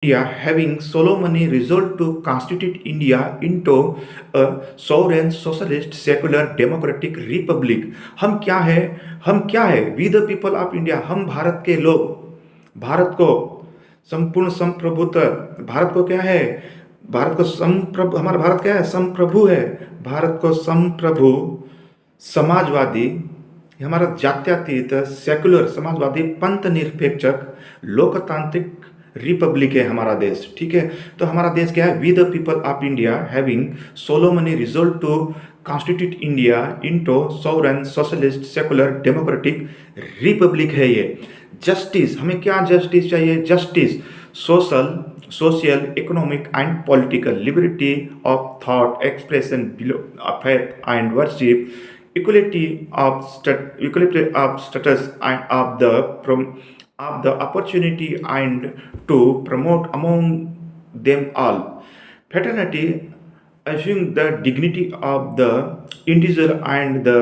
India having Solomoni resolved to constitute India into a sovereign socialist secular democratic republic। हम क्या है we the people of India, हम भारत के लोग, भारत को संपूर्ण संप्रभुत्व, भारत को क्या है, भारत को संप्रभु, हमारा भारत क्या है, संप्रभु है। भारत को संप्रभु समाजवादी, हमारा जात्यतीत सेकुलर समाजवादी पंथ निरपेक्षक लोकतांत्रिक रिपब्लिक है हमारा देश। ठीक है, तो हमारा देश क्या है, we the people of India having solemnly resolve to constitute India into sovereign socialist secular democratic republic है ये। जस्टिस, हमें क्या जस्टिस चाहिए, justice, social economic and political liberty of thought expression faith and worship, equality of status and of the opportunity and to promote among them all fraternity, assume the dignity of the individual and the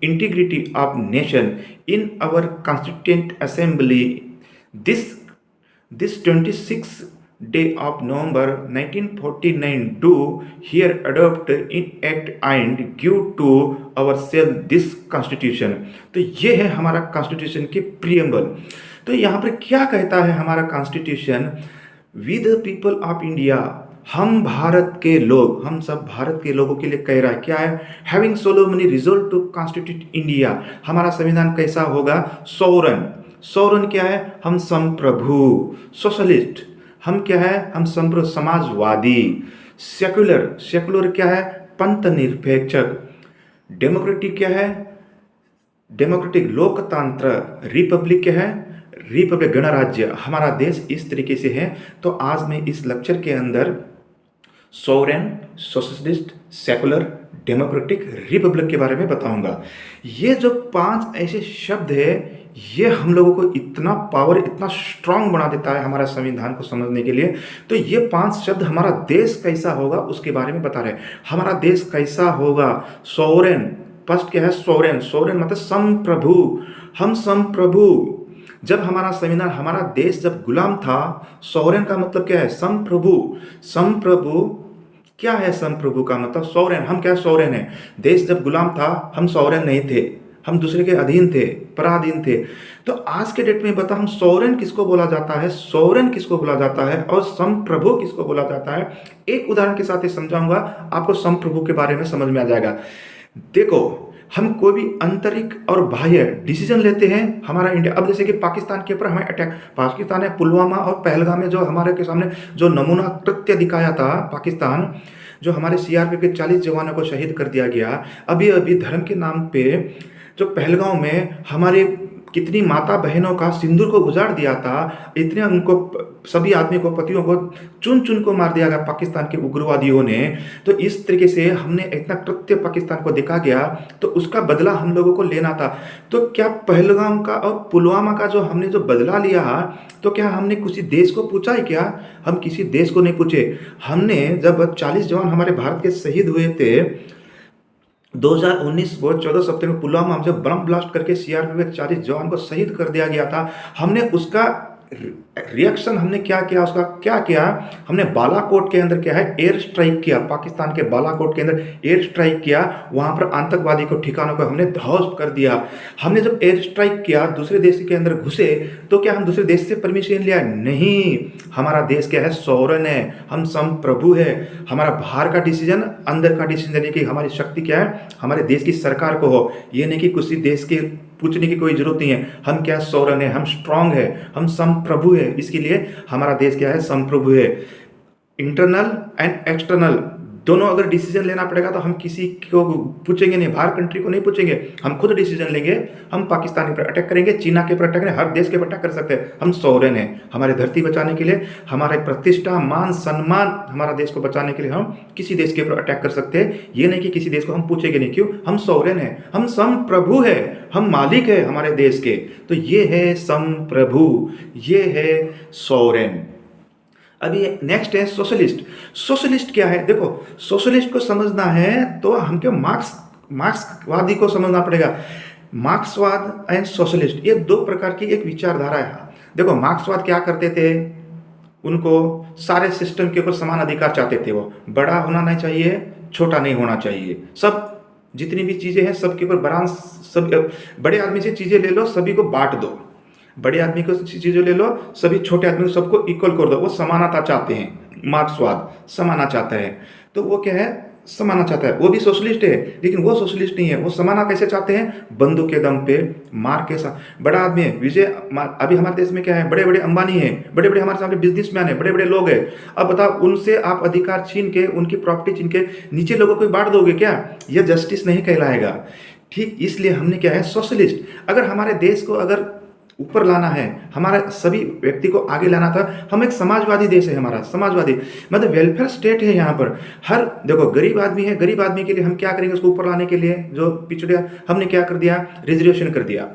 integrity of nation in our constituent assembly. This 26th day of November 1949 do here adopt in act and give to ourselves this constitution। तो ये है हमारा constitution की preamble. तो यहाँ पर क्या कहता है हमारा constitution, we the people of India, हम भारत के लोग, हम सब भारत के लोगों के लिए कह रहा है, क्या है, having solemnly resolve to constitute India, हमारा संविधान कैसा होगा, सोवरन। सोवरन क्या है, हम संप्रभु, सोशलिस्ट, हम क्या है, हम संप्रभु समाजवादी, सेकुलर, सेकुलर क्या है, पंथ निरपेक्षक, डेमोक्रेटिक क्या है, डेमोक्रेटिक लोकतंत्र, रिपब्लिक क्या है, रिपब्लिक गणराज्य, हमारा देश इस तरीके से है। तो आज मैं इस लेक्चर के अंदर sovereign socialist secular democratic Republic के बारे में बताऊंगा। ये जो 5 ऐसे शब्द है, ये हम लोगों को इतना पावर, इतना स्ट्रांग बना देता है हमारा संविधान को समझने के लिए। तो ये 5 शब्द हमारा देश कैसा होगा उसके बारे में बता रहे हैं। हमारा देश कैसा होगा, सोवरेन, फर्स्ट क्या है, सोवरेन, सोवरेन मतलब संप्रभु, हम संप्रभु। जब हमारा संविधान, हमारा देश जब गुलाम था, सोवरेन का मतलब क्या है, संप्रभु। संप्रभु क्या है, संप्रभु का मतलब सोवरेन, हम क्या सोवरेन है। देश जब गुलाम था, हम सोवरेन नहीं थे, हम दूसरे के अधीन थे, पराधीन थे। तो आज के डेट में बता, हम सोवरेन किसको बोला जाता है, सोवरेन किसको बोला जाता है और संप्रभु किसको बोला जाता है। एक उदाहरण के साथ ही समझाऊंगा, आपको संप्रभु के बारे में समझ में आ जाएगा। देखो, हम कोई भी आंतरिक और बाह्य डिसीजन लेते हैं हमारा इंडिया, अब जैसे कि पाकिस्तान के ऊपर हमें अटैक, पाकिस्तान ने पुलवामा और पहलगाम में जो हमारे के सामने जो नमूना कृत्य दिखाया था, पाकिस्तान जो हमारे सीआरपीएफ के 40 जवानों को शहीद कर दिया गया। अभी अभी धर्म के नाम पे जो पहलगांव में हमारे कितनी माता बहनों का सिंदूर को उजाड़ दिया था, इतने उनको सभी आदमी को, पतियों को चुन चुन को मार दिया गया पाकिस्तान के उग्रवादियों ने। तो इस तरीके से हमने इतना कृत्य पाकिस्तान को देखा गया, तो उसका बदला हम लोगों को लेना था। तो क्या पहलगाम का और पुलवामा का जो हमने जो बदला लिया, तो क्या हमने किसी देश को पूछा है क्या, हम किसी देश को नहीं पूछे। हमने जब 40 जवान हमारे भारत के शहीद हुए थे 2019 को 14 सितंबर पुलवामा में जब बम ब्लास्ट करके सीआरपीएफ के 40 जवान को शहीद कर दिया गया था, हमने उसका रिएक्शन हमने क्या किया, उसका क्या किया, हमने बालाकोट के अंदर क्या है, एयर स्ट्राइक किया। पाकिस्तान के बालाकोट के अंदर एयर स्ट्राइक किया, वहां पर आतंकवादी को ठिकानों को हमने ध्वस्त कर दिया। हमने जब एयर स्ट्राइक किया, दूसरे देश के अंदर घुसे, तो क्या हम दूसरे देश से परमिशन लिया, नहीं। हमारा देश क्या है, सोवरेन है, हम संप्रभु है। हमारा बाहर का डिसीजन, अंदर का डिसीजन लेने की हमारी शक्ति क्या है, हमारे देश की सरकार को हो, ये नहीं कि किसी देश के पूछने की कोई जरूरत नहीं है। हम क्या सोवरेन है, हम स्ट्रांग है, हम संप्रभु है, इसके लिए हमारा देश क्या है, संप्रभु है। इंटरनल एंड एक्सटर्नल दोनों अगर डिसीजन लेना पड़ेगा तो हम किसी को पूछेंगे नहीं, बाहर कंट्री को नहीं पूछेंगे, हम खुद डिसीजन लेंगे। हम पाकिस्तान के ऊपर अटैक करेंगे, चीना के ऊपर अटैक करेंगे, हर देश के ऊपर अटैक कर सकते हैं। हम सोवरेन है, हमारी धरती बचाने के लिए, हमारे प्रतिष्ठा मान सम्मान, हमारा देश को बचाने के लिए हम किसी देश के ऊपर अटैक कर सकते हैं। ये नहीं कि किसी देश को हम पूछेंगे नहीं, क्यों, हम सोवरेन है, हम संप्रभु है, हम मालिक है हमारे देश के। तो ये है संप्रभु, ये है सोवरेन। अभी नेक्स्ट है सोशलिस्ट। सोशलिस्ट क्या है, देखो सोशलिस्ट को समझना है तो हमको मार्क्सवादी को समझना पड़ेगा। मार्क्सवाद एंड सोशलिस्ट, ये 2 प्रकार की एक विचारधारा है। देखो मार्क्सवाद क्या करते थे, उनको सारे सिस्टम के ऊपर समान अधिकार चाहते थे। वो बड़ा होना नहीं चाहिए, छोटा नहीं होना चाहिए, सब जितनी भी चीज़ें हैं सबके ऊपर बरान, सब बड़े आदमी से चीज़ें ले लो, सभी को बांट दो, बड़े आदमी को चीज़ें ले लो, सभी छोटे आदमी को सबको इक्वल कर दो। वो समानता चाहते हैं, मार्क्सवाद समाना चाहता है। तो वो क्या है, समाना चाहता है। वो भी सोशलिस्ट है, लेकिन वो सोशलिस्ट नहीं है। वो समाना कैसे चाहते हैं, बंदूक के दम पे, मार के साथ। बड़ा आदमी है विजय, अभी हमारे देश में क्या है, बड़े बड़े अंबानी है, बड़े बड़े हमारे सामने बिजनेसमैन है, बड़े बड़े लोग हैं। अब बताओ, उनसे आप अधिकार छीन के, उनकी प्रॉपर्टी छीन के नीचे लोगों को बांट दोगे क्या? यह जस्टिस नहीं कहलाएगा। ठीक इसलिए हमने क्या है, सोशलिस्ट। अगर हमारे देश को अगर ऊपर लाना है, हमारा सभी व्यक्ति को आगे लाना था, हम एक समाजवादी देश है, हमारा समाजवादी मतलब वेलफेयर स्टेट है। यहाँ पर हर देखो, गरीब आदमी है, गरीब आदमी के लिए हम क्या करेंगे, उसको ऊपर लाने के लिए जो पिछड़े, हमने क्या कर दिया, रिजर्वेशन कर दिया।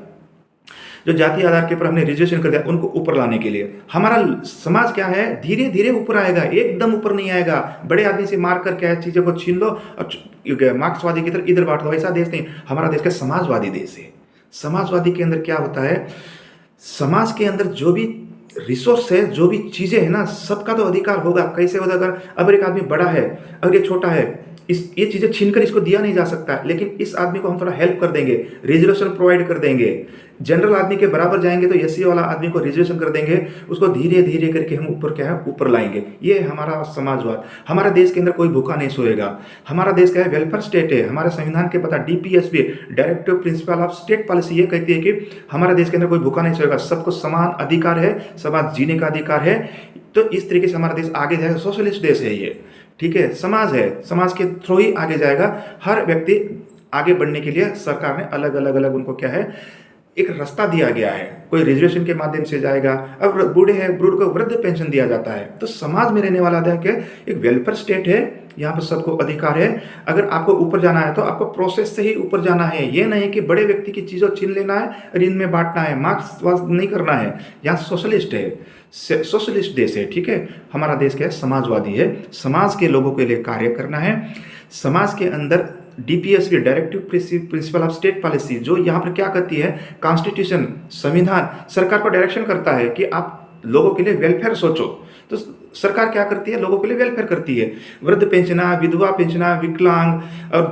जो जाति आधार के ऊपर हमने रिजर्वेशन कर दिया, उनको ऊपर लाने के लिए हमारा समाज क्या है, धीरे धीरे ऊपर आएगा, एकदम ऊपर नहीं आएगा। बड़े आदमी से मार कर क्या चीज़ों को छीन लो और मार्क्सवादी की तरफ इधर बांट दो, ऐसा देश नहीं। हमारा देश का समाजवादी देश है। समाजवादी के अंदर क्या होता है, समाज के अंदर जो भी रिसोर्स है, जो भी चीज़ें है ना, सबका तो अधिकार होगा। कैसे होगा, अगर एक आदमी बड़ा है, अगर ये छोटा है, ये चीज़ें छीनकर इसको दिया नहीं जा सकता, लेकिन इस आदमी को हम थोड़ा हेल्प कर देंगे, रिजर्वेशन प्रोवाइड कर देंगे। जनरल आदमी के बराबर जाएंगे तो एससी वाला आदमी को रिजर्वेशन कर देंगे, उसको धीरे धीरे करके हम ऊपर क्या है, ऊपर लाएंगे। ये है हमारा समाजवाद। हमारे देश के अंदर कोई भूखा नहीं सोएगा। हमारा देश क्या है, वेलफेयर स्टेट है। हमारे संविधान के पता DPSP, directive principle of state policy, ये कहती है कि हमारे देश के अंदर कोई भूखा नहीं सोएगा, सबको समान अधिकार है, समाज जीने का अधिकार है। तो इस तरीके से हमारा देश आगे जाएगा। सोशलिस्ट देश है ये, ठीक है, समाज है, समाज के थ्रू ही आगे जाएगा। हर व्यक्ति आगे बढ़ने के लिए सरकार ने अलग अलग उनको क्या है, एक रास्ता दिया गया है। कोई रिजर्वेशन के माध्यम से जाएगा। अब बूढ़े हैं, बूढ़े को वृद्ध पेंशन दिया जाता है। तो समाज में रहने वाला क्या, एक वेलफेयर स्टेट है, यहाँ पर सबको अधिकार है। अगर आपको ऊपर जाना है तो आपको प्रोसेस से ही ऊपर जाना है। ये नहीं कि बड़े व्यक्ति की चीज़ों छीन लेना है और इनमें बांटना है, मार्क्सवाद नहीं करना है। यहाँ सोशलिस्ट है, सोशलिस्ट देश है, ठीक है। हमारा देश क्या है, समाजवादी है। समाज के लोगों के लिए कार्य करना है। समाज के अंदर DPSP, directive principle of state policy, जो यहाँ पर क्या करती है, कॉन्स्टिट्यूशन, संविधान सरकार को डायरेक्शन करता है कि आप लोगों के लिए वेलफेयर सोचो। तो सरकार क्या करती है, लोगों के लिए वेलफेयर करती है। वृद्ध पेंशना, विधवा पेंशना, विकलांग और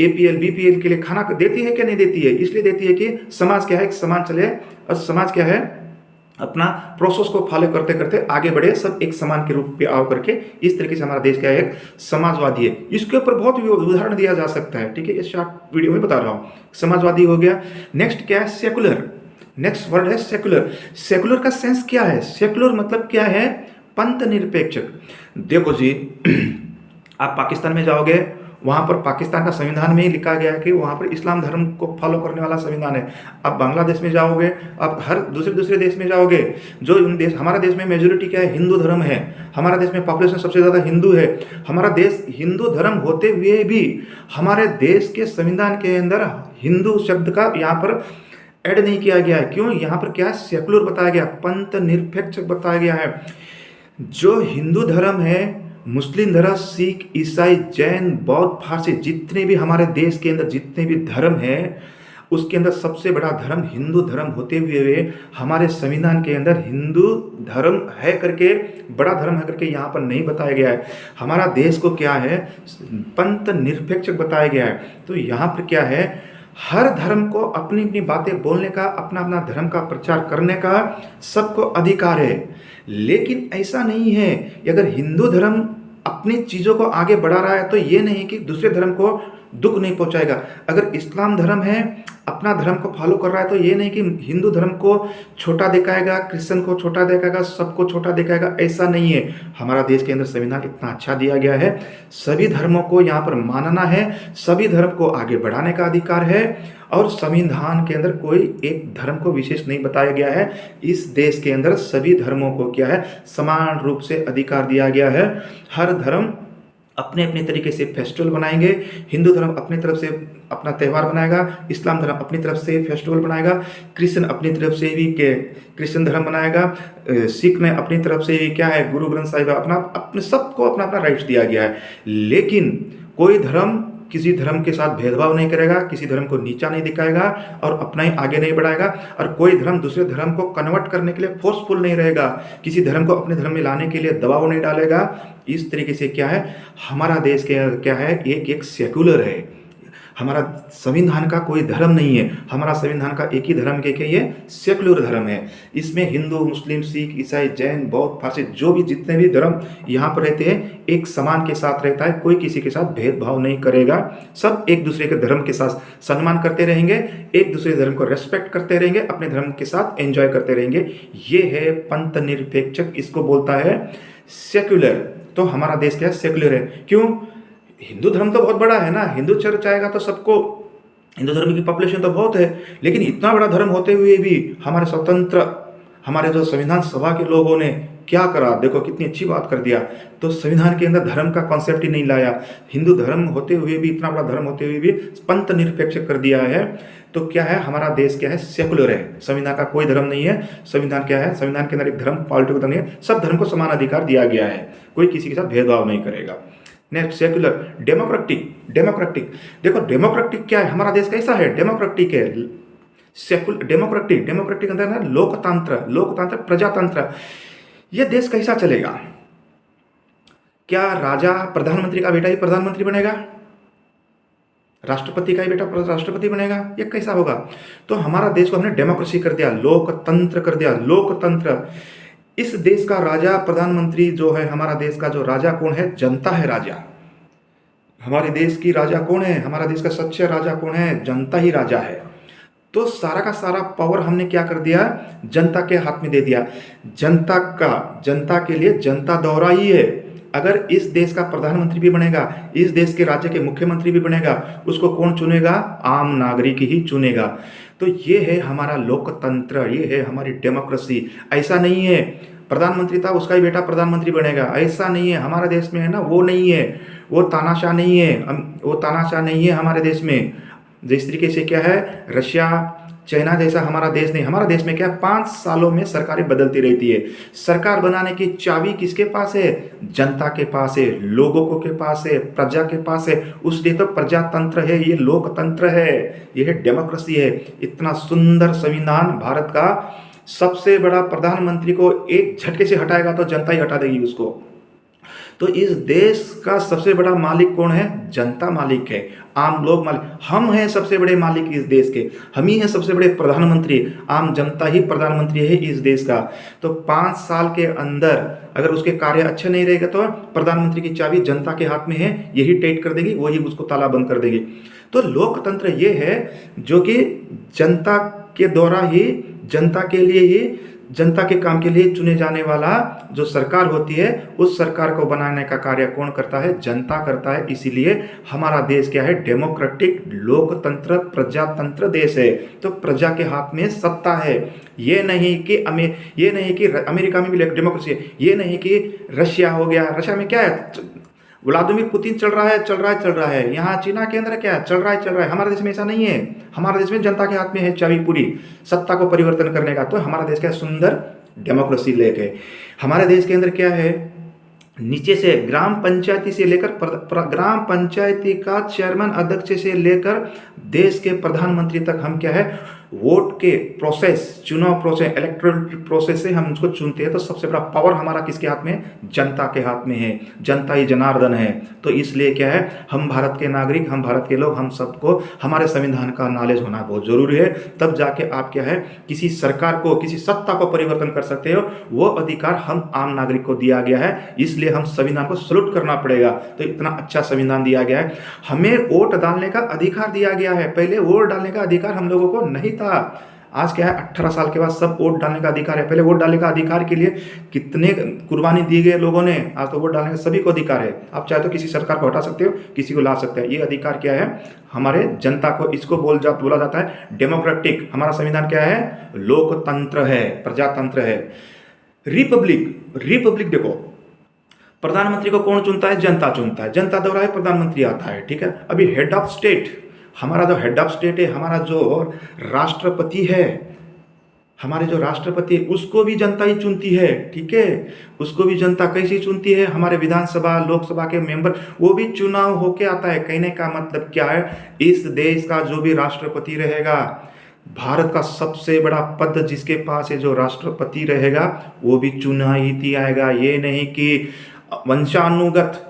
APL BPL के लिए खाना देती है क्या, नहीं देती है? इसलिए देती है कि समाज क्या है, एक समान चले, और समाज क्या है, अपना प्रोसेस को फॉलो करते करते आगे बढ़े, सब एक समान के रूप में आओ करके। इस तरीके से हमारा देश क्या है, एक समाजवादी है। इसके ऊपर बहुत उदाहरण दिया जा सकता है, ठीक है, ये शॉर्ट वीडियो में बता रहा हूँ। समाजवादी हो गया। नेक्स्ट क्या है, सेकुलर। नेक्स्ट वर्ड है सेकुलर। सेकुलर का सेंस क्या है, सेकुलर मतलब क्या है, पंथ निरपेक्ष। देखो जी, आप पाकिस्तान में जाओगे, वहाँ पर पाकिस्तान का संविधान में ही लिखा गया है कि वहाँ पर इस्लाम धर्म को फॉलो करने वाला संविधान है। आप बांग्लादेश में जाओगे, आप हर दूसरे देश में जाओगे, जो उन देश, हमारा देश में मेजोरिटी क्या है, हिंदू धर्म है। हमारा देश में पॉपुलेशन सबसे ज़्यादा हिंदू है। हमारा देश हिंदू धर्म होते हुए भी हमारे देश के संविधान के अंदर हिंदू शब्द का यहाँ पर ऐड नहीं किया गया है। क्यों? यहाँ पर क्या है, सेकुलर बताया गया, पंथ निरपेक्ष बताया गया है। जो हिंदू धर्म है, मुस्लिम धर्म, सिख, ईसाई, जैन, बौद्ध, फारसी, जितने भी हमारे देश के अंदर जितने भी धर्म हैं, उसके अंदर सबसे बड़ा धर्म हिंदू धर्म होते हुए हमारे संविधान के अंदर हिंदू धर्म है करके, बड़ा धर्म है करके यहाँ पर नहीं बताया गया है। हमारा देश को क्या है, पंथ निरपेक्ष बताया गया है। तो यहाँ पर क्या है, हर धर्म को अपनी अपनी बातें बोलने का, अपना अपना धर्म का प्रचार करने का सबको अधिकार है। लेकिन ऐसा नहीं है कि अगर हिंदू धर्म अपनी चीज़ों को आगे बढ़ा रहा है तो ये नहीं कि दूसरे धर्म को दुख नहीं पहुंचाएगा। अगर इस्लाम धर्म है, अपना धर्म को फॉलो कर रहा है, तो ये नहीं कि हिंदू धर्म को छोटा दिखाएगा, क्रिश्चियन को छोटा दिखाएगा, सबको छोटा दिखाएगा, ऐसा नहीं है। हमारा देश के अंदर संविधान इतना अच्छा दिया गया है, सभी धर्मों को यहाँ पर मानना है, सभी धर्म को आगे बढ़ाने का अधिकार है, और संविधान के अंदर कोई एक धर्म को विशेष नहीं बताया गया है। इस देश के अंदर सभी धर्मों को क्या है, समान रूप से अधिकार दिया गया है। हर धर्म अपने अपने तरीके से फेस्टिवल बनाएंगे। हिंदू धर्म अपनी तरफ से अपना त्यौहार बनाएगा, इस्लाम धर्म अपनी तरफ से फेस्टिवल बनाएगा, क्रिश्चियन अपनी तरफ से भी के क्रिश्चियन धर्म बनाएगा, सिख ने अपनी तरफ से भी क्या है, गुरु ग्रंथ साहिब अपना, अपने सबको अपना अपना राइट्स दिया गया है। लेकिन कोई धर्म किसी धर्म के साथ भेदभाव नहीं करेगा, किसी धर्म को नीचा नहीं दिखाएगा और अपना ही आगे नहीं बढ़ाएगा, और कोई धर्म दूसरे धर्म को कन्वर्ट करने के लिए फोर्सफुल नहीं रहेगा, किसी धर्म को अपने धर्म में लाने के लिए दबाव नहीं डालेगा। इस तरीके से क्या है, हमारा देश क्या है, एक सेक्युलर है। हमारा संविधान का कोई धर्म नहीं है, हमारा संविधान का एक ही धर्म के ये सेक्युलर धर्म है। इसमें हिंदू, मुस्लिम, सिख, ईसाई, जैन, बौद्ध, पारसी, जो भी जितने भी धर्म यहाँ पर रहते हैं एक समान के साथ रहता है, कोई किसी के साथ भेदभाव नहीं करेगा, सब एक दूसरे के धर्म के साथ सम्मान करते रहेंगे, एक दूसरे धर्म को रेस्पेक्ट करते रहेंगे, अपने धर्म के साथ एंजॉय करते रहेंगे। ये है पंथ निरपेक्षक, इसको बोलता है सेक्युलर। तो हमारा देश क्या है, सेक्युलर है। क्यों? हिंदू धर्म तो बहुत बड़ा है ना, हिंदू चर्च आएगा तो सबको, हिंदू धर्म की पॉपुलेशन तो बहुत है, लेकिन इतना बड़ा धर्म होते हुए भी हमारे स्वतंत्र, हमारे जो संविधान सभा के लोगों ने क्या करा, देखो कितनी अच्छी बात कर दिया। तो संविधान के अंदर धर्म का कॉन्सेप्ट ही नहीं लाया, हिंदू धर्म होते हुए भी, इतना बड़ा धर्म होते हुए भी पंथ निरपेक्ष कर दिया है। तो क्या है, हमारा देश क्या है, सेकुलर है, संविधान का कोई धर्म नहीं है। संविधान क्या है, संविधान के अंदर एक धर्म पॉलिटिकल धर्म नहीं है, सब धर्म को समान अधिकार दिया गया है, कोई किसी के साथ भेदभाव नहीं करेगा। Next, secular. डेमोक्रेटिक देखो डेमोक्रेटिक क्या है, हमारा देश कैसा है, डेमोक्रेटिक है। डेमोक्रेटिक अंदर ना लोकतंत्र, प्रजातंत्र। ये देश कैसा चलेगा? क्या राजा प्रधानमंत्री का बेटा ही प्रधानमंत्री बनेगा, राष्ट्रपति का ही बेटा राष्ट्रपति बनेगा? ये कैसा होगा? तो हमारा देश को हमने डेमोक्रेसी कर दिया, लोकतंत्र कर दिया। लोकतंत्र, इस देश का राजा प्रधानमंत्री जो है, हमारा देश का जो राजा कौन है, जनता है राजा। हमारे देश की राजा कौन है, हमारा देश का सच्चा राजा कौन है, जनता ही राजा है। तो सारा का सारा पावर हमने क्या कर दिया, जनता के हाथ में दे दिया। जनता के लिए जनता दौरा ही है। अगर इस देश का प्रधानमंत्री भी बनेगा, इस देश के राज्य के मुख्यमंत्री भी बनेगा, उसको कौन चुनेगा, आम नागरिक ही चुनेगा। तो ये है हमारा लोकतंत्र, ये है हमारी डेमोक्रेसी। ऐसा नहीं है प्रधानमंत्री था उसका ही बेटा प्रधानमंत्री बनेगा, ऐसा नहीं है हमारे देश में, है ना, वो नहीं है, वो तानाशाह नहीं है, वो तानाशाह नहीं है हमारे देश में। जिस तरीके से क्या है, रशिया, चाइना जैसा हमारा देश नहीं। हमारा देश में क्या, 5 सालों में सरकारें बदलती रहती है। सरकार बनाने की चाबी किसके पास है, जनता के पास है, लोगों को के पास है, प्रजा के पास है। उसलिए तो प्रजातंत्र है, ये लोकतंत्र है, ये है डेमोक्रेसी है। इतना सुंदर संविधान भारत का, सबसे बड़ा प्रधानमंत्री को एक झटके से हटाएगा तो जनता ही हटा देगी उसको। तो इस देश का सबसे बड़ा मालिक कौन है, जनता मालिक है, आम लोग मालिक। हम हैं सबसे बड़े मालिक इस देश के, हम ही हैं सबसे बड़े प्रधानमंत्री, आम जनता ही प्रधानमंत्री है इस देश का। तो 5 साल के अंदर अगर उसके कार्य अच्छे नहीं रहेगा तो प्रधानमंत्री की चाबी जनता के हाथ में है, यही टाइट कर देगी, वही उसको ताला बंद कर देगी। तो लोकतंत्र ये है जो कि जनता के द्वारा ही, जनता के लिए ही, जनता के काम के लिए चुने जाने वाला जो सरकार होती है, उस सरकार को बनाने का कार्य कौन करता है, जनता करता है। इसीलिए हमारा देश क्या है, डेमोक्रेटिक, लोकतंत्र, प्रजातंत्र देश है। तो प्रजा के हाथ में सत्ता है। ये नहीं कि अमेरिका में भी डेमोक्रेसी है, ये नहीं कि रशिया हो गया, रशिया में क्या है, व्लादिमीर पुतिन चल रहा है। यहाँ चीना के अंदर क्या चल रहा है। हमारे देश में ऐसा नहीं है, हमारे देश में जनता के हाथ में है चाबी पूरी सत्ता को परिवर्तन करने का। तो हमारा देश क्या सुंदर डेमोक्रेसी लेक है। हमारे देश के अंदर क्या है, नीचे से ग्राम पंचायती से लेकर ग्राम पंचायती का चेयरमैन, अध्यक्ष से लेकर देश के प्रधानमंत्री तक हम क्या है, वोट के प्रोसेस, चुनाव प्रोसेस, इलेक्टोरल प्रोसेस से हम उसको चुनते हैं। तो सबसे बड़ा पावर हमारा किसके हाथ में, जनता के हाथ में है। जनता ही जनार्दन है। तो इसलिए क्या है, हम भारत के नागरिक, हम भारत के लोग, हम सबको हमारे संविधान का नॉलेज होना बहुत जरूरी है। तब जाके आप क्या है, किसी सरकार को, किसी सत्ता को परिवर्तन कर सकते हो। वो अधिकार हम आम नागरिक को दिया गया है, इसलिए हम संविधान को सल्यूट करना पड़ेगा। तो इतना अच्छा संविधान दिया गया है। हमें वोट डालने का अधिकार दिया गया है, पहले वोट डालने का अधिकार हम लोगों को नहीं था। आज क्या है, 18 साल के बाद सब वोट डालने का अधिकार है। पहले वोट डालने का अधिकार के लिए कितने कुर्बानी दी गई लोगों ने, आज तो वोट डालने का सभी को अधिकार है। आप चाहे तो किसी सरकार को हटा सकते हो, किसी को ला सकते हैं। ये अधिकार क्या है, हमारे जनता को, इसको बोला जाता है डेमोक्रेटिक। हमारा संविधान क्या है, लोकतंत्र है, प्रजातंत्र है। रिपब्लिक देखो, प्रधानमंत्री को कौन चुनता है, जनता चुनता है, जनता द्वारा ही प्रधानमंत्री आता है, ठीक है। अभी हेड ऑफ स्टेट, हमारा जो हेड ऑफ स्टेट है, हमारा जो राष्ट्रपति है, हमारे जो राष्ट्रपति है उसको भी जनता ही चुनती है, ठीक है। उसको भी जनता कैसी चुनती है, हमारे विधानसभा लोकसभा के मेंबर वो भी चुनाव होके आता है। कहने का मतलब क्या है, इस देश का जो भी राष्ट्रपति रहेगा, भारत का सबसे बड़ा पद जिसके पास है, जो राष्ट्रपति रहेगा वो भी चुना ही आएगा। ये नहीं कि वंशानुगत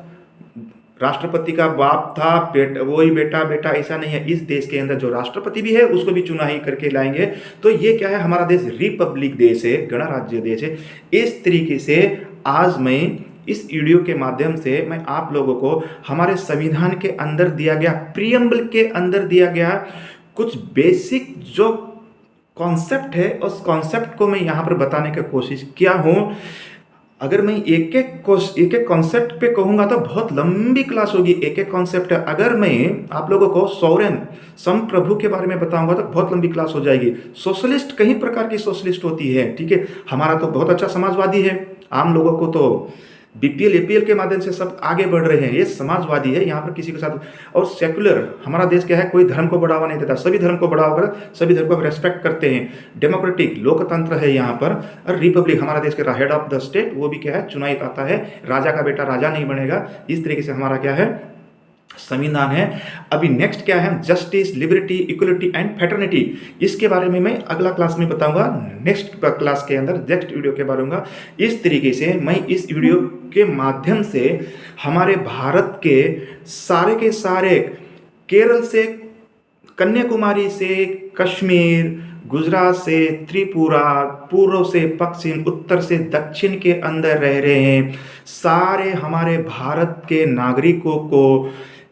राष्ट्रपति का बाप था वही बेटा बेटा, ऐसा नहीं है। इस देश के अंदर जो राष्ट्रपति भी है उसको भी चुना ही करके लाएंगे। तो ये क्या है, हमारा देश रिपब्लिक देश है, गणराज्य देश है। इस तरीके से आज मैं इस वीडियो के माध्यम से मैं आप लोगों को हमारे संविधान के अंदर दिया गया, प्रियम्बल के अंदर दिया गया कुछ बेसिक जो कॉन्सेप्ट है, उस कॉन्सेप्ट को मैं यहाँ पर बताने की कोशिश किया हूँ। अगर मैं एक एक कॉन्सेप्ट पे कहूँगा तो बहुत लंबी क्लास होगी। एक एक कॉन्सेप्ट है, अगर मैं आप लोगों को सॉवरेन संप्रभु के बारे में बताऊंगा तो बहुत लंबी क्लास हो जाएगी। सोशलिस्ट कई प्रकार की सोशलिस्ट होती है, ठीक है। हमारा तो बहुत अच्छा समाजवादी है, आम लोगों को तो बीपीएल एपीएल के माध्यम से सब आगे बढ़ रहे हैं, ये समाजवादी है। यहाँ पर किसी के साथ और सेकुलर, हमारा देश क्या है, कोई धर्म को बढ़ावा नहीं देता, सभी धर्म को बढ़ावा कर सभी धर्म को रेस्पेक्ट करते हैं। डेमोक्रेटिक लोकतंत्र है यहाँ पर। और रिपब्लिक, हमारा देश के हेड ऑफ द स्टेट वो भी क्या है, चुनाई आता है। राजा का बेटा राजा नहीं बनेगा। इस तरीके से हमारा क्या है, संविधान है। अभी नेक्स्ट क्या है, justice, liberty, equality and fraternity. इसके बारे में मैं अगला क्लास में बताऊंगा, नेक्स्ट क्लास के अंदर, नेक्स्ट वीडियो के बारे में। इस तरीके से मैं इस वीडियो के माध्यम से हमारे भारत के सारे केरल से, कन्याकुमारी से कश्मीर, गुजरात से त्रिपुरा, पूर्व से पश्चिम, उत्तर से दक्षिण के अंदर रह रहे हैं सारे हमारे भारत के नागरिकों को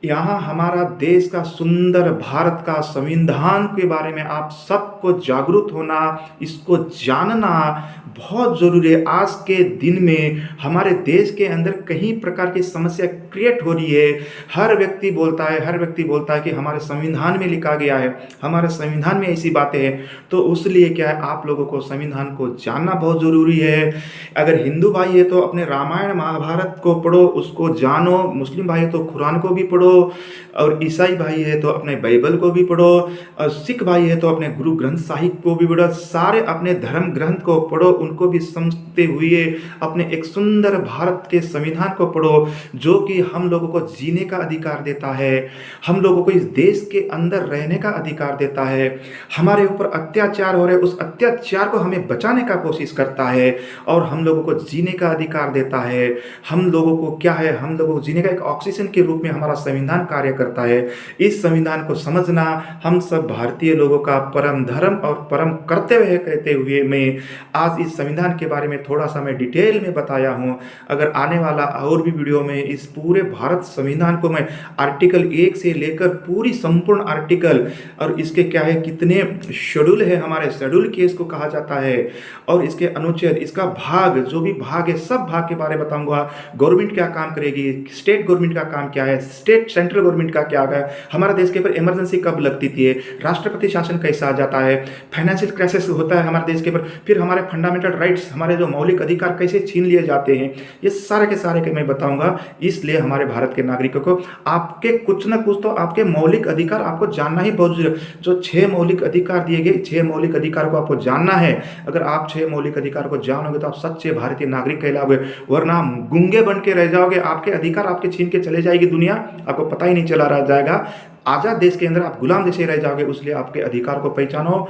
यहाँ हमारा देश का सुंदर भारत का संविधान के बारे में आप सबको जागरूक होना, इसको जानना बहुत ज़रूरी है। आज के दिन में हमारे देश के अंदर कई प्रकार की समस्या क्रिएट हो रही है। हर व्यक्ति बोलता है कि हमारे संविधान में लिखा गया है, हमारे संविधान में ऐसी बातें हैं। तो उसलिए क्या है, आप लोगों को संविधान को जानना बहुत ज़रूरी है। अगर हिंदू भाई है तो अपने रामायण महाभारत को पढ़ो, उसको जानो। मुस्लिम भाई है तो कुरान को भी पढ़ो, और ईसाई भाई है तो अपने बाइबल को भी पढ़ो, और सिख भाई है तो अपने गुरु ग्रंथ साहिब को भी पढ़ो। सारे अपने धर्म ग्रंथ को पढ़ो, उनको भी समझते हुए अपने एक सुंदर भारत के संविधान को पढ़ो, जो कि हम लोगों को जीने का अधिकार देता है, हम लोगों को इस देश के अंदर रहने का अधिकार देता है। हमारे ऊपर अत्याचार हो रहे, उस अत्याचार को हमें बचाने का कोशिश करता है, और हम लोगों को जीने का अधिकार देता है। हम लोगों को क्या है, हम लोगों को जीने का एक ऑक्सीजन के रूप में हमारा संविधान कार्य करता है। इस संविधान को समझना हम सब भारतीय लोगों का परम धर्म और परम कर्तव्य है। कहते हुए मैं आज इस संविधान के बारे में थोड़ा सा मैं डिटेल में बताया हूँ। अगर आने वाला और भी वीडियो में इस पूरे भारत संविधान को मैं आर्टिकल 1 से लेकर पूरी संपूर्ण आर्टिकल, और इसके क्या है, कितने शेड्यूल है, हमारे शेड्यूल के इसको कहा जाता है, और इसके अनुच्छेद, इसका भाग, जो भी भाग है सब भाग के बारे में बताऊंगा। गवर्नमेंट क्या काम करेगी, स्टेट गवर्नमेंट का काम क्या है, सेंट्रल गवर्नमेंट का क्या है, हमारा देश के ऊपर इमरजेंसी कब लगती थी, राष्ट्रपति शासन कैसा आ जाता है, फाइनेंशियल क्राइसिस होता है हमारे देश के ऊपर, फिर हमारे फंडामेंटल राइट्स, हमारे जो मौलिक अधिकार कैसे छीन लिए जाते हैं, ये सारे के सारे के मैं बताऊंगा। इसलिए हमारे भारत के नागरिकों को आपके कुछ ना कुछ तो आपके मौलिक अधिकार आपको जानना ही बहुत जरूरी है। जो 6 मौलिक अधिकार दिए गए, 6 मौलिक अधिकार को आपको जानना है। अगर आप 6 मौलिक अधिकार को जानोगे तो आप सच्चे भारतीय नागरिक कहलाओगे, वरना आप गूंगे बन के रह जाओगे। आपके अधिकार आपके छीन के चले जाएगी दुनिया, आपको पता ही नहीं चला रह जाएगा। आज़ाद देश के अंदर आप गुलाम जैसे रह जाओगे। इसलिए आपके अधिकार को पहचानो,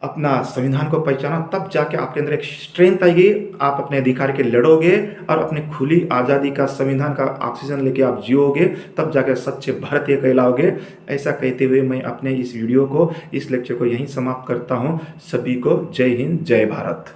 अपना संविधान को पहचानो, तब जाके आपके अंदर एक स्ट्रेंथ आएगी, आप अपने अधिकार के लड़ोगे और अपनी खुली आज़ादी का, संविधान का ऑक्सीजन लेके आप जियोगे, तब जाके सच्चे भारतीय कहलाओगे। ऐसा कहते हुए मैं अपने इस वीडियो को, इस लेक्चर को यहीं समाप्त करता हूँ। सभी को जय हिंद, जय भारत।